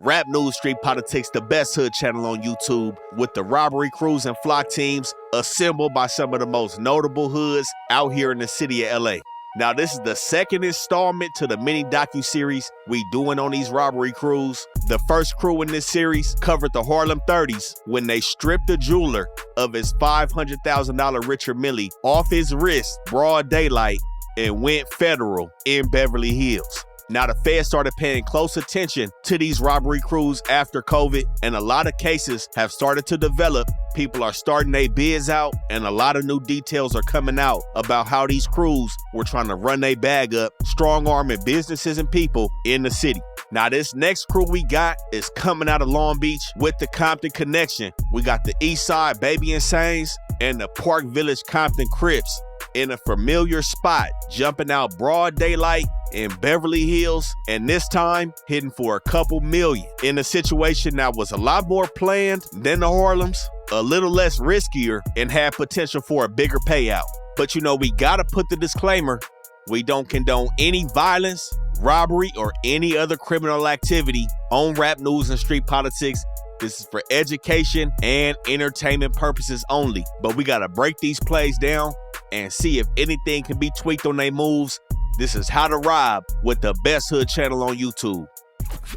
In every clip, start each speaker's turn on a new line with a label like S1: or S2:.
S1: Rap News Street Politics, the best hood channel on YouTube, with the robbery crews and flock teams assembled by some of the most notable hoods out here in the city of LA. Now, this is the second installment to the mini docuseries we doing on these robbery crews. The first crew in this series covered the Harlem 30s when they stripped a jeweler of his $500,000 Richard Mille off his wrist, broad daylight, and went federal in Beverly Hills. Now, the feds started paying close attention to these robbery crews after COVID, and a lot of cases have started to develop. People are starting their bids out, and a lot of new details are coming out about how these crews were trying to run their bag up, strong-arming businesses and people in the city. Now, this next crew we got is coming out of Long Beach with the Compton connection. We got the East Side Baby Insanes and the Park Village Compton Crips in a familiar spot, jumping out broad daylight in Beverly Hills, and this time hitting for a couple million in a situation that was a lot more planned than the Harlems, a little less riskier, and had potential for a bigger payout. But you know, we gotta put the disclaimer: we don't condone any violence, robbery, or any other criminal activity on Rap News and Street Politics. This is for education and entertainment purposes only. But we gotta break these plays down and see if anything can be tweaked on their moves. This is How to Rob with the best hood channel on YouTube.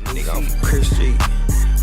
S2: Nigga, I'm from Crips Street.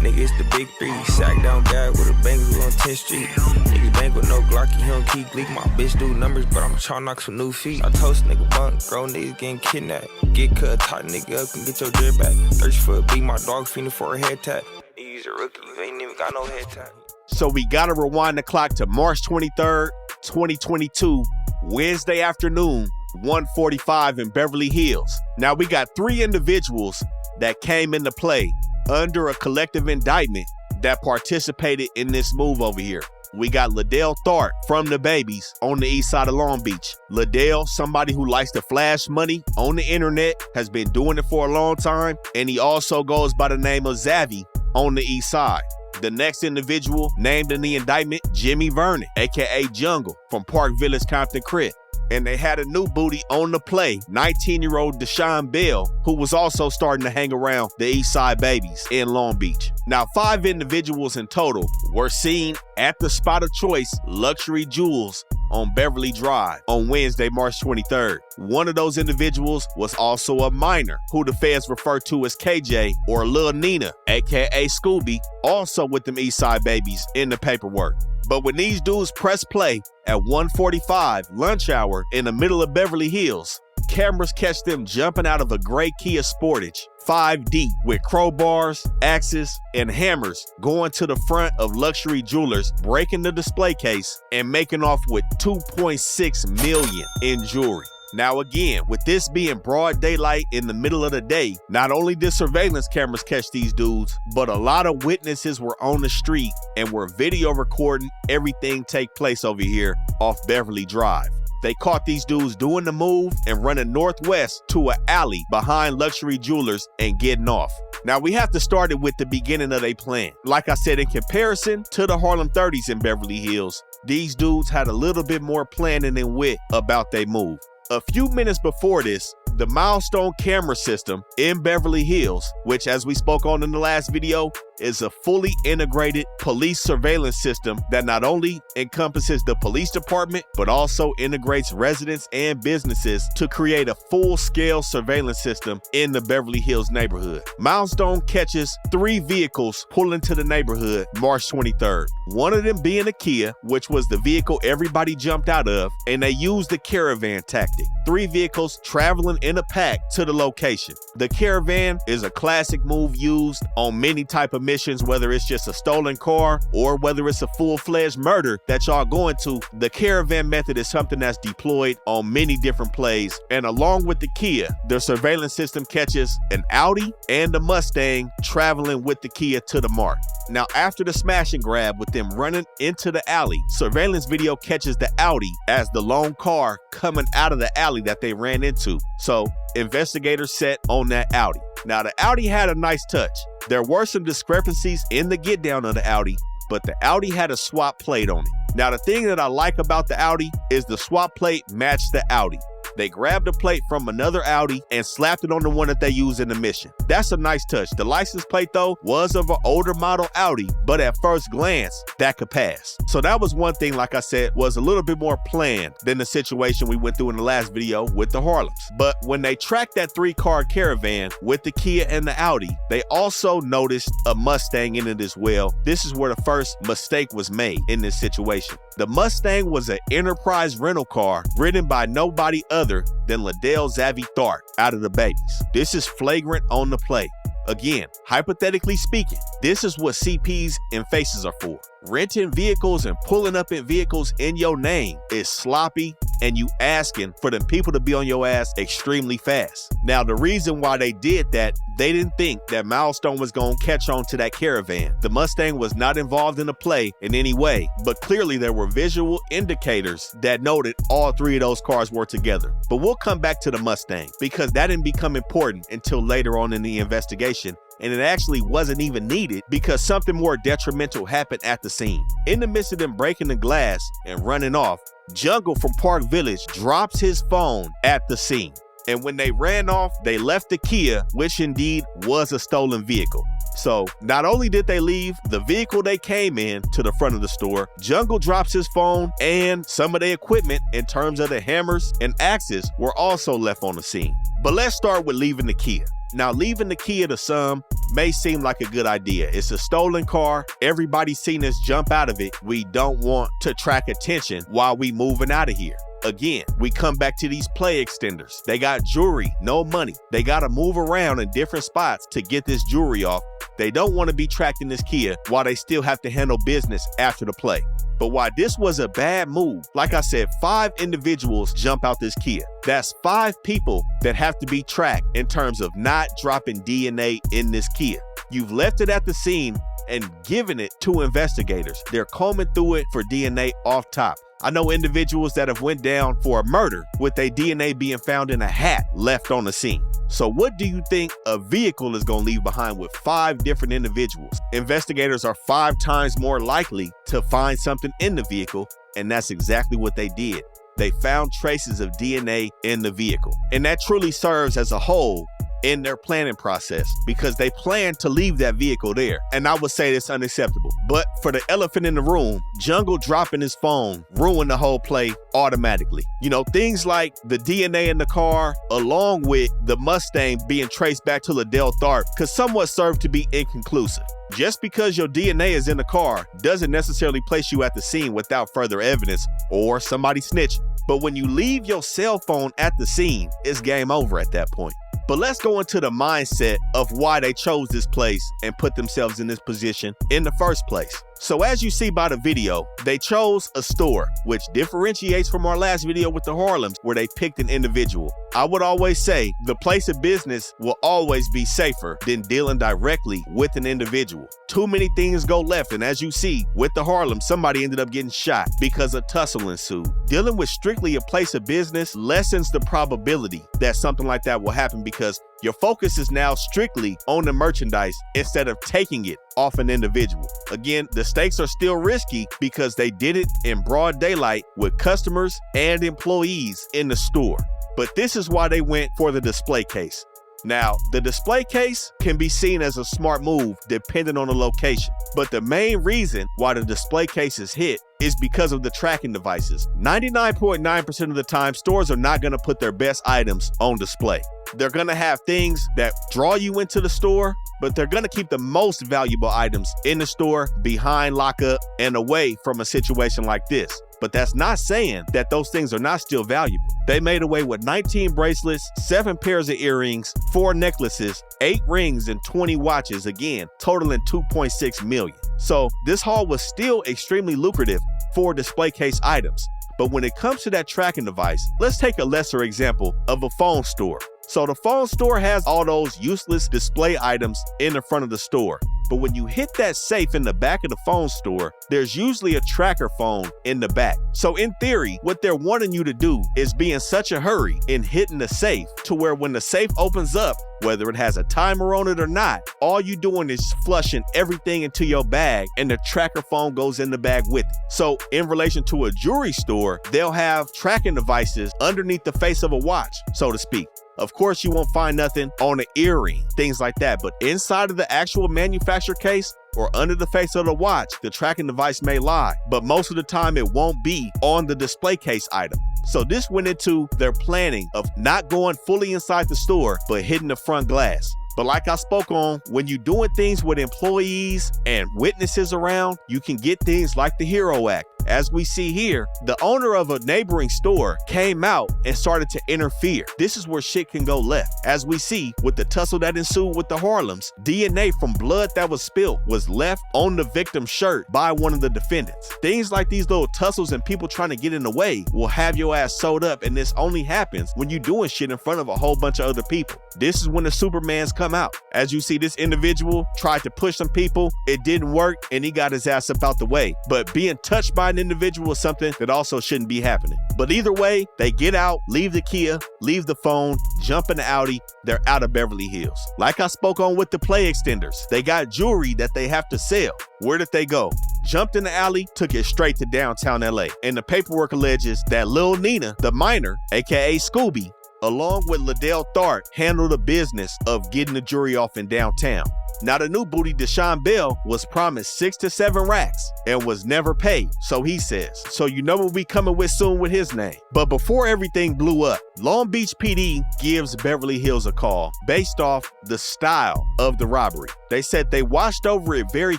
S2: Nigga, it's the big three. Sack down guy with a banger on 10th Street. Niggas bang with no Glocky, he don't keep leak. My bitch do numbers, but I'm trying to knock some new feet. I toast nigga bunk, grown niggas getting kidnapped. Get cut, tie nigga up and get your drip back. 30 foot beat, my dog fiending for a head tap. He's a rookie, you ain't even got no head tap.
S1: So we gotta rewind the clock to March 23rd, 2022, Wednesday afternoon, 1:45 in Beverly Hills. Now, we got three individuals that came into play under a collective indictment that participated in this move over here. We got Liddell Tharp from the Babies on the east side of Long Beach. Liddell, somebody who likes to flash money on the internet, has been doing it for a long time, and he also goes by the name of Zavy on the east side. The next individual named in the indictment, Jimmy Vernon, aka Jungle, from Park Village Compton Crip. And they had a new booty on the play, 19-year-old Deshaun Bell, who was also starting to hang around the East Side Babies in Long Beach. Now, 5 individuals in total were seen at the spot of choice, Luxury Jewels, on Beverly Drive on Wednesday, March 23rd. One of those individuals was also a minor, who the feds refer to as KJ or Lil Nina, aka Scooby, also with them East Side Babies in the paperwork. But when these dudes press play at 1:45 lunch hour in the middle of Beverly Hills, cameras catch them jumping out of a gray Kia Sportage, 5 deep, with crowbars, axes, and hammers, going to the front of Luxury Jewelers, breaking the display case, and making off with $2.6 million in jewelry. Now again, with this being broad daylight in the middle of the day, not only did surveillance cameras catch these dudes, but a lot of witnesses were on the street and were video recording everything take place over here off Beverly Drive. They caught these dudes doing the move and running northwest to an alley behind Luxury Jewelers and getting off. Now, we have to start it with the beginning of their plan. Like I said, in comparison to the Harlem 30s in Beverly Hills, these dudes had a little bit more planning and wit about their move. A few minutes before this, the Milestone camera system in Beverly Hills, which, as we spoke on in the last video, is a fully integrated police surveillance system that not only encompasses the police department, but also integrates residents and businesses to create a full-scale surveillance system in the Beverly Hills neighborhood. Milestone catches 3 vehicles pulling to the neighborhood March 23rd. One of them being a Kia, which was the vehicle everybody jumped out of, and they used the caravan tactic. 3 vehicles traveling in a pack to the location. The caravan is a classic move used on many type of missions, whether it's just a stolen car or whether it's a full-fledged murder that y'all going to. The caravan method is something that's deployed on many different plays, and along with the Kia, the surveillance system catches an Audi and a Mustang traveling with the Kia to the mark. Now, after the smash and grab with them running into the alley, surveillance video catches the Audi as the lone car coming out of the alley that they ran into. So investigators set on that Audi. Now, the Audi had a nice touch. There were some discrepancies in the get down of the Audi, but the Audi had a swap plate on it. Now, the thing that I like about the Audi is the swap plate matched the Audi. They grabbed a plate from another Audi and slapped it on the one that they used in the mission. That's a nice touch. The license plate, though, was of an older model Audi, but at first glance, that could pass. So that was one thing, like I said, was a little bit more planned than the situation we went through in the last video with the Harlems. But when they tracked that 3-car caravan with the Kia and the Audi, they also noticed a Mustang in it as well. This is where the first mistake was made in this situation. The Mustang was an Enterprise rental car ridden by nobody other than Liddell Zavy Tharp out of the Babies. This is flagrant on the play. Again, hypothetically speaking, this is what CPs and faces are for. Renting vehicles and pulling up in vehicles in your name is sloppy, and you asking for them people to be on your ass extremely fast. Now, the reason why they did that, they didn't think that Milestone was going to catch on to that caravan. The Mustang was not involved in the play in any way, but clearly there were visual indicators that noted all 3 of those cars were together. But we'll come back to the Mustang because that didn't become important until later on in the investigation. And it actually wasn't even needed because something more detrimental happened at the scene. In the midst of them breaking the glass and running off, Jungle from Park Village drops his phone at the scene. And when they ran off, they left the Kia, which indeed was a stolen vehicle. So not only did they leave the vehicle they came in to the front of the store, Jungle drops his phone and some of the equipment in terms of the hammers and axes were also left on the scene. But let's start with leaving the Kia. Now, leaving the Kia to some may seem like a good idea. It's a stolen car. Everybody's seen us jump out of it. We don't want to track attention while we moving out of here. Again, we come back to these play extenders. They got jewelry, no money. They got to move around in different spots to get this jewelry off. They don't want to be tracked in this Kia while they still have to handle business after the play. But why this was a bad move, like I said, 5 individuals jump out this Kia. That's 5 people that have to be tracked in terms of not dropping DNA in this Kia. You've left it at the scene and given it to investigators. They're combing through it for DNA off top. I know individuals that have went down for a murder with their DNA being found in a hat left on the scene. So what do you think a vehicle is going to leave behind with 5 different individuals? Investigators are 5 times more likely to find something in the vehicle, and that's exactly what they did. They found traces of DNA in the vehicle, and that truly serves as a whole in their planning process because they plan to leave that vehicle there. And I would say it's unacceptable. But for the elephant in the room, Jungle dropping his phone ruined the whole play automatically. You know, things like the DNA in the car, along with the Mustang being traced back to Liddell Tharp, could somewhat serve to be inconclusive. Just because your DNA is in the car doesn't necessarily place you at the scene without further evidence or somebody snitching. But when you leave your cell phone at the scene, it's game over at that point. But let's go into the mindset of why they chose this place and put themselves in this position in the first place. So as you see by the video, they chose a store, which differentiates from our last video with the Harlems, where they picked an individual. I would always say the place of business will always be safer than dealing directly with an individual. Too many things go left, and as you see with the Harlems, somebody ended up getting shot because a tussle ensued. Dealing with strictly a place of business lessens the probability that something like that will happen because your focus is now strictly on the merchandise instead of taking it off an individual. Again, the stakes are still risky because they did it in broad daylight with customers and employees in the store. But this is why they went for the display case. Now, the display case can be seen as a smart move depending on the location, but the main reason why the display case is hit is because of the tracking devices. 99.9% of the time, stores are not going to put their best items on display. They're going to have things that draw you into the store, but they're going to keep the most valuable items in the store behind lockup and away from a situation like this. But that's not saying that those things are not still valuable. They made away with 19 bracelets, 7 pairs of earrings, 4 necklaces, 8 rings, and 20 watches, again, totaling $2.6 million. So this haul was still extremely lucrative for display case items. But when it comes to that tracking device, let's take a lesser example of a phone store. So the phone store has all those useless display items in the front of the store. But when you hit that safe in the back of the phone store, there's usually a tracker phone in the back. So in theory, what they're wanting you to do is be in such a hurry in hitting the safe to where when the safe opens up, whether it has a timer on it or not, all you doing is flushing everything into your bag and the tracker phone goes in the bag with it. So in relation to a jewelry store, they'll have tracking devices underneath the face of a watch, so to speak. Of course, you won't find nothing on an earring, things like that. But inside of the actual manufacturer case or under the face of the watch, the tracking device may lie. But most of the time, it won't be on the display case item. So this went into their planning of not going fully inside the store, but hitting the front glass. But like I spoke on, when you're doing things with employees and witnesses around, you can get things like the Hero Act. As we see here, the owner of a neighboring store came out and started to interfere. This is where shit can go left. As we see with the tussle that ensued with the Harlems, DNA from blood that was spilled was left on the victim's shirt by one of the defendants. Things like these little tussles and people trying to get in the way will have your ass sewed up, and this only happens when you're doing shit in front of a whole bunch of other people. This is when the Supermans come out. As you see, this individual tried to push some people, it didn't work, and he got his ass up out the way. But being touched by an individual is something that also shouldn't be happening. But either way, they get out, leave the Kia, leave the phone, jump in the Audi, they're out of Beverly Hills. Like I spoke on with the play extenders, they got jewelry that they have to sell. Where did they go? Jumped in the alley, took it straight to downtown LA. And the paperwork alleges that Lil Nina, the minor, aka Scooby, along with Liddell Tharp, handled the business of getting the jewelry off in downtown. Now, the new booty, Deshaun Bell, was promised 6 to 7 racks and was never paid, so he says. So you know what we coming with soon with his name. But before everything blew up, Long Beach PD gives Beverly Hills a call based off the style of the robbery. They said they watched over it very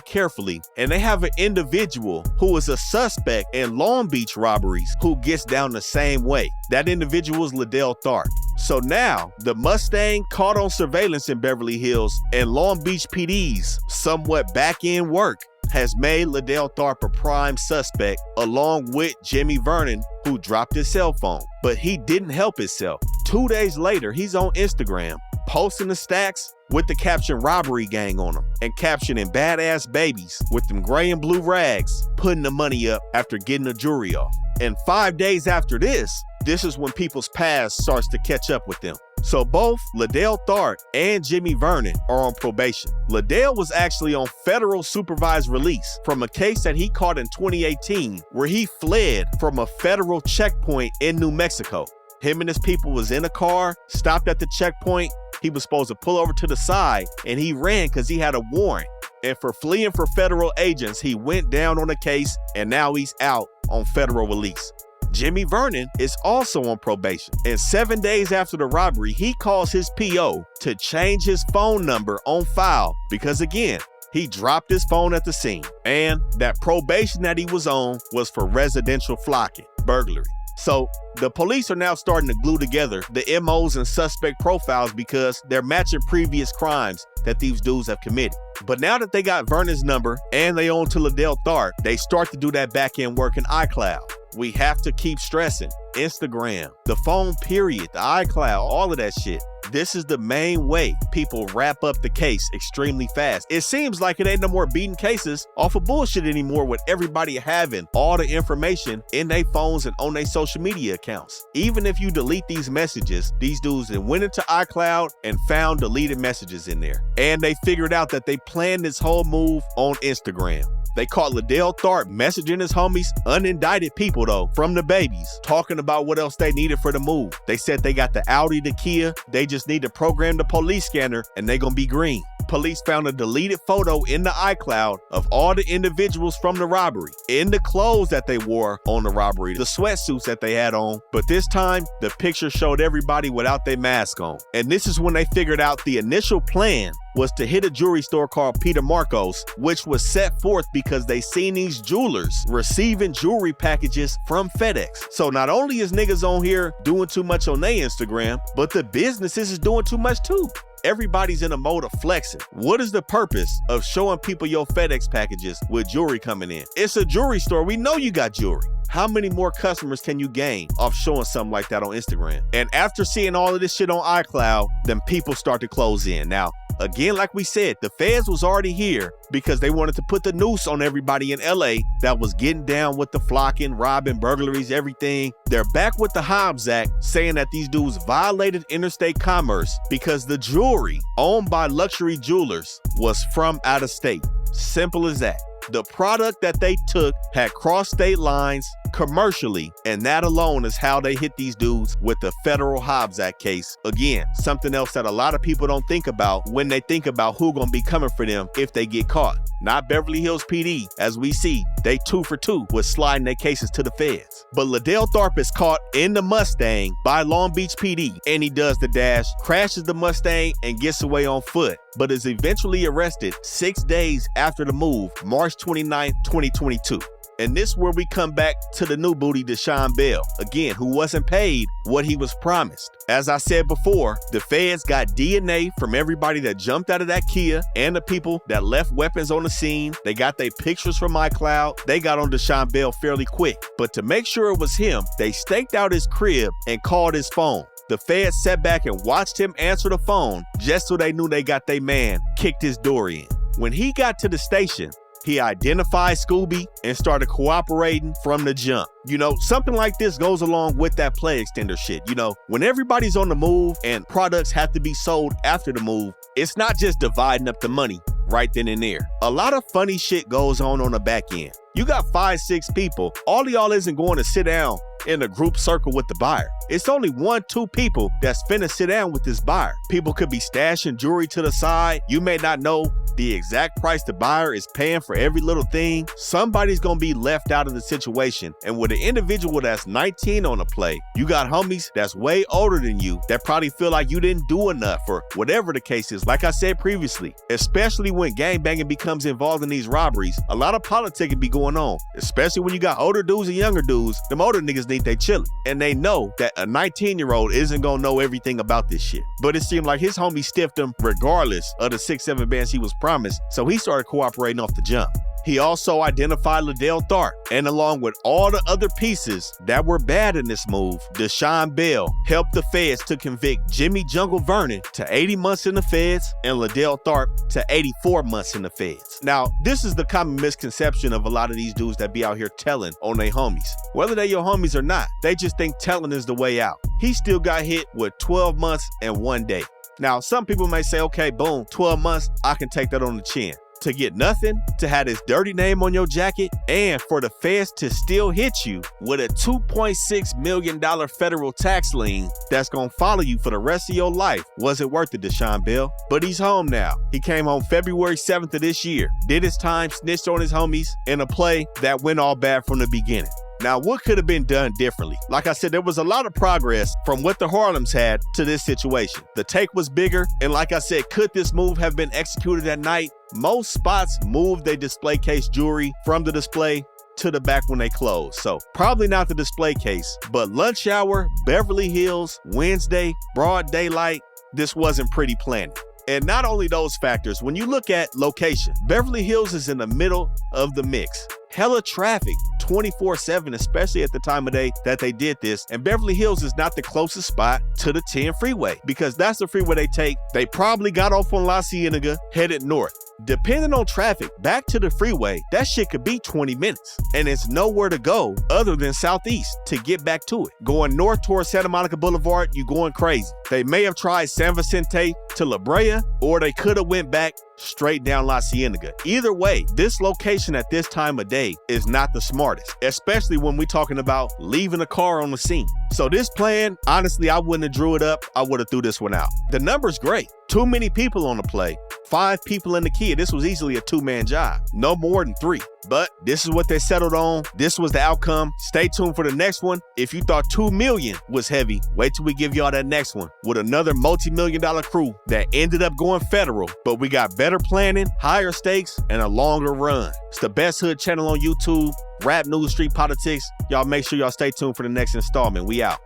S1: carefully, and they have an individual who is a suspect in Long Beach robberies who gets down the same way. That individual is Liddell Tharp. So now, the Mustang caught on surveillance in Beverly Hills and Long Beach PD's somewhat back-end work has made Liddell Tharp a prime suspect along with Jimmy Vernon, who dropped his cell phone. But he didn't help himself. 2 days later, he's on Instagram posting the stacks with the caption "Robbery Gang" on them and captioning "badass babies" with them gray and blue rags, putting the money up after getting the jewelry off. And 5 days after this is when people's past starts to catch up with them. So both Liddell Tharp and Jimmy Vernon are on probation. Liddell was actually on federal supervised release from a case that he caught in 2018 where he fled from a federal checkpoint in New Mexico. Him and his people was in a car, stopped at the checkpoint. He was supposed to pull over to the side and he ran because he had a warrant. And for fleeing for federal agents, he went down on a case and now he's out on federal release. Jimmy Vernon is also on probation, and 7 days after the robbery, he calls his PO to change his phone number on file because, again, he dropped his phone at the scene, and that probation that he was on was for residential flocking, burglary. So the police are now starting to glue together the MOs and suspect profiles because they're matching previous crimes that these dudes have committed. But now that they got Vernon's number and they own to Liddell Tharp, they start to do that back-end work in iCloud. We have to keep stressing Instagram, the phone period, the iCloud, all of that shit. This is the main way people wrap up the case extremely fast. It seems like it ain't no more beating cases off of bullshit anymore with everybody having all the information in their phones and on their social media accounts. Even if you delete these messages, these dudes then went into iCloud and found deleted messages in there. And they figured out that they planned this whole move on Instagram. They caught Liddell Tharp messaging his homies, unindicted people though, from the babies, talking about what else they needed for the move. They said they got the Audi, the Kia, they just need to program the police scanner and they gonna be green. Police found a deleted photo in the iCloud of all the individuals from the robbery, in the clothes that they wore on the robbery, the sweatsuits that they had on. But this time, the picture showed everybody without their mask on. And this is when they figured out the initial plan was to hit a jewelry store called Peter Marcos, which was set forth because they seen these jewelers receiving jewelry packages from FedEx. So not only is niggas on here doing too much on their Instagram, but the businesses is doing too much too. Everybody's in a mode of flexing. What is the purpose of showing people your FedEx packages with jewelry coming in? It's a jewelry store. We know you got jewelry. How many more customers can you gain off showing something like that on Instagram? And after seeing all of this shit on iCloud, then people start to close in. Now, Again, like we said, the feds was already here because they wanted to put the noose on everybody in LA that was getting down with the flocking, robbing, burglaries, everything. They're back with the Hobbs Act saying that these dudes violated interstate commerce because the jewelry owned by luxury jewelers was from out of state. Simple as that. The product that they took had crossed state lines commercially, and that alone is how they hit these dudes with the federal Hobbs Act case. Again, something else that a lot of people don't think about when they think about who gonna be coming for them if they get caught. Not Beverly Hills PD. As we see, they 2 for 2 with sliding their cases to the feds. But Liddell Tharpe is caught in the Mustang by Long Beach PD, and he does the dash, crashes the Mustang, and gets away on foot, but is eventually arrested 6 days after the move, March 29, 2022. And this is where we come back to the new booty, Deshaun Bell, again, who wasn't paid what he was promised. As I said before, the feds got DNA from everybody that jumped out of that Kia and the people that left weapons on the scene. They got their pictures from iCloud. They got on Deshaun Bell fairly quick. But to make sure it was him, they staked out his crib and called his phone. The feds sat back and watched him answer the phone just so they knew they got their man kicked his door in. When he got to the station, he identified Scooby and started cooperating from the jump. You know, something like this goes along with that play extender shit. You know, when everybody's on the move and products have to be sold after the move, it's not just dividing up the money right then and there. A lot of funny shit goes on the back end. You got 5-6 people. All of y'all isn't going to sit down in a group circle with the buyer. It's only 1-2 people that's finna sit down with this buyer. People could be stashing jewelry to the side. You may not know the exact price the buyer is paying for every little thing. Somebody's gonna be left out of the situation. And with an individual that's 19 on a play, you got homies that's way older than you that probably feel like you didn't do enough or whatever the case is. Like I said previously, especially when gangbanging becomes involved in these robberies, a lot of politicking be going on, especially when you got older dudes and younger dudes. Them older niggas think they chillin', and they know that a 19-year-old isn't gonna know everything about this shit. But it seemed like his homie stiffed him regardless of the 6-7 bands he was promised, so he started cooperating off the jump. He also identified Liddell Tharpe, and along with all the other pieces that were bad in this move, Deshaun Bell helped the feds to convict Jimmy Jungle Vernon to 80 months in the feds and Liddell Tharpe to 84 months in the feds. Now, this is the common misconception of a lot of these dudes that be out here telling on their homies. Whether they your homies or not, they just think telling is the way out. He still got hit with 12 months and 1 day. Now, some people may say, okay, boom, 12 months, I can take that on the chin. To get nothing, to have this dirty name on your jacket, and for the feds to still hit you with a $2.6 million federal tax lien that's gonna follow you for the rest of your life, was it worth it, Deshaun Bell? But he's home now. He came home February 7th of this year, did his time, snitched on his homies in a play that went all bad from the beginning. Now, what could have been done differently? Like I said, there was a lot of progress from what the Harlems had to this situation. The take was bigger, and like I said, could this move have been executed at night? Most spots moved their display case jewelry from the display to the back when they closed. So probably not the display case, but lunch hour, Beverly Hills, Wednesday, broad daylight, this wasn't pretty planning. And not only those factors, when you look at location, Beverly Hills is in the middle of the mix. Hella traffic 24/7, especially at the time of day that they did this. And Beverly Hills is not the closest spot to the 10 freeway because that's the freeway they take. They probably got off on La Cienega, headed north. Depending on traffic, back to the freeway, that shit could be 20 minutes. And it's nowhere to go other than southeast to get back to it. Going north towards Santa Monica Boulevard, you going crazy. They may have tried San Vicente to La Brea, or they could have went back straight down La Cienega. Either way, this location at this time of day is not the smartest, especially when we're talking about leaving a car on the scene. So this plan, honestly, I wouldn't have drew it up. I would have threw this one out. The number's great. Too many people on the play. 5 people in the Kia. This was easily a 2-man job. No more than 3. But this is what they settled on. This was the outcome. Stay tuned for the next one. If you thought $2 million was heavy, wait till we give y'all that next one with another multi-million-dollar crew that ended up going federal. But we got better planning, higher stakes, and a longer run. It's the best hood channel on YouTube. Rap, news, street politics. Y'all make sure y'all stay tuned for the next installment. We out.